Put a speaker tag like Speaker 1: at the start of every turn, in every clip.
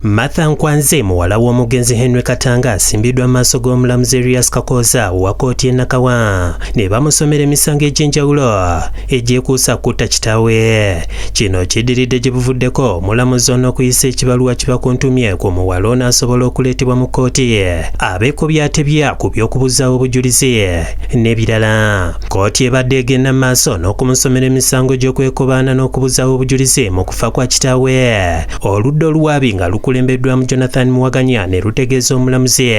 Speaker 1: Martha Nkwanze muwala w'omugenzi Henry Katanga asimbiddwa mu maaso g'omulamuzi Erias Kakooza wa kkooti y'e Nakawa ne bamusomera emisango egy'enjawulo egyekuusa kutta KITAAWE. Kino kiddiridde gyebuvuddeko omulamuzi ono okuyisa ekibaluwa kibakuntumye ku muwala ono asobola okuleetebwa mu kkooti abeekobya atebya ku by'okubuza obujulizi n'ebirala. Kkooti ebadde egenda mu maaso n'okumusomera emisango gy'okwekobaana n'okubuza obujulizi mu kufa kwa kitaawe. Oludda oluwaabi nga lukulembeddwamu Jonathan Muwaganya ne lutegeeza omulamuzi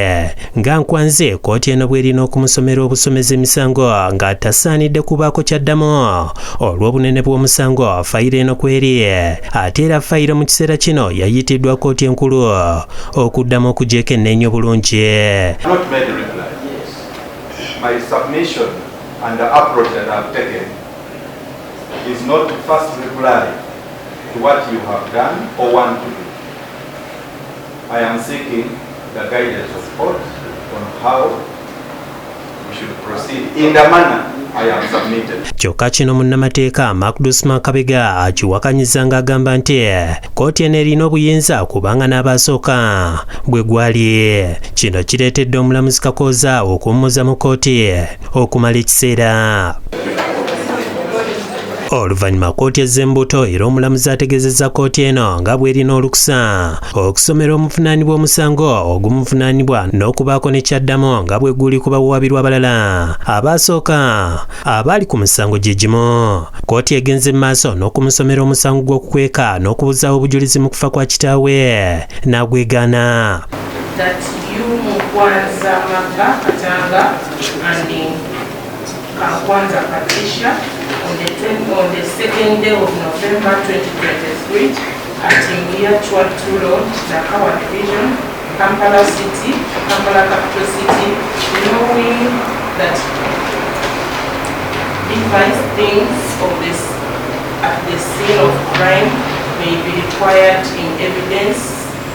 Speaker 1: nga Nkwanze kkooti eno bw'erina okumusomera obusomezi emisango nga tasaanidde kubaako kyaddamu olw'obunene bw'omusango fayiro eno kweri, ate era fayiro mu kiseera kino yayitiddwa kkooti enkulu okuddamu okugyekennenya obulungi.
Speaker 2: My submission and the approach that I've taken is not to first reply to what you have done or want to do. I am seeking the guidance of court on how we should proceed in the manner I am submitted.
Speaker 1: Kyokka kino munnamateeka Kabega akiwakanyiza ng'agamba nti kkooti eno erina obuyinza kubanga n'abasooka bwe gwali. Kino kireetedde omulamuzi Kakooza okuwummuza mu kkooti okumala ekiseera. Oluvannyuma kkooti ezza embuto era omulamuzi ategeezezza kkooti eno nga bw'erina olukusa okusomera omuvunaanibwa omusango ogumuvunaanibwa n'okubaako ne kyaddamu nga bwe guli ku bawaabirwa abalala abasooka abaali ku musango gye gimu. Kkooti egenze mu maaso n'okumusomera omusango gw'okukweka n'okubuzaawo obujulizi mu kufa kwa kitaawe n'agwegaana.
Speaker 3: That you Nkwanze Katanga and Nkwanze Patricia on the 2nd day of November 2023 at Uganda Road, Nakawa Division, Kampala City, Kampala Capital City, knowing that different things of this at the scene of crime may be required in evidence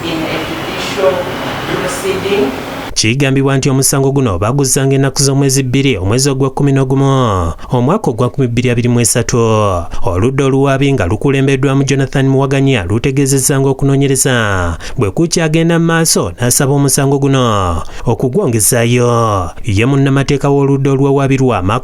Speaker 3: in a judicial proceeding.
Speaker 1: Kigambibwa nti omusango guno baguzanga ennaku z'omwezi 2 omwezi ogwa11 omwaka ogwa 2023. Oludda oluwaabi nga lukulembeddwamu Jonathan Muwaganya lutegeezezza ng'okunoonyereza bwe kukyagenda mu maaso n'asaba omusango guno okugwongezaayo. Ye munnamateeka w'oludda oluwawaabirwa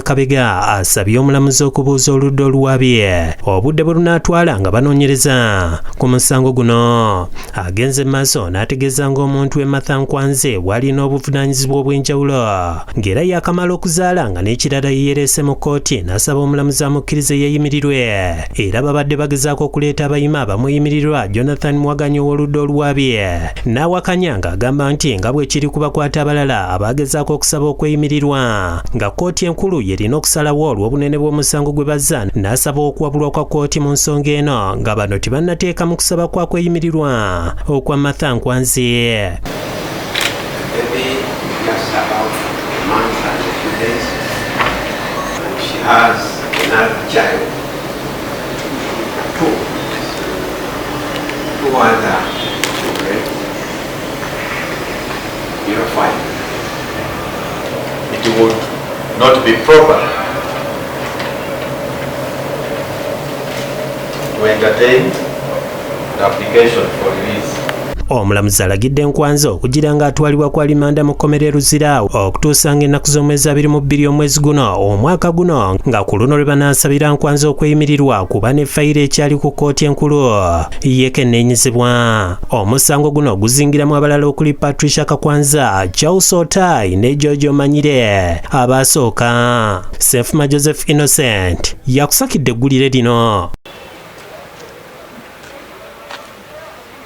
Speaker 1: Kabega asabye omulamuzi okubuuza oludda oluwaabi obudde bwe lunaatwala nga banoonyereza ku musango guno. Agenze mu maaso n'ategeeza ng'omuntu Martha Nkwanze walina obuvunaanyizibwa obw'enjawulo ng'era yakamala okuzaala nga n'ekirala yeereese mu kkooti n'asaba omulamuzi amukkirize yeeyimirirwe. Era babadde bagezaako okuleeta abayima abamuyimirirwa Jonathan Muwaganya ow'oludda oluwaabi n'awakanya ng'agamba nti nga bwe kiri kubakwata abalala abagezaako okusaba okweyimirirwa nga kkooti enkulu yerina okusalawo olw'obunene bw'omusango gwe bazza, n'asaba okuwabulwa kwa kkooti mu nsonga eno nga bano tebannateeka mu kusaba kwa kweyimirirwa okwa Martha Nkwanze.
Speaker 4: Maybe just about a month and a few days, and she has another child, two other children. You're fine.
Speaker 2: It would not be proper to entertain the application for release.
Speaker 1: Omulamuzi alagidde Nkwanze okugira ng'atwalibwa ku alimanda mu kkomera e Luzira okutuusa ng'ennaku z'omwezi 22 omwezi guno omwaka guno, nga ku luno lwe banaasabira Nkwanze okweyimirirwa kuba ne fayiro ekyali ku kkooti enkulu yeekenneenyezebwa. Omusango guno guzingiramu abalala okuli Patricia Kakwanza, Charles Otai ne George Omanyire abasooka. Sefuma Joseph Innocent yakusakidde eggulire lino.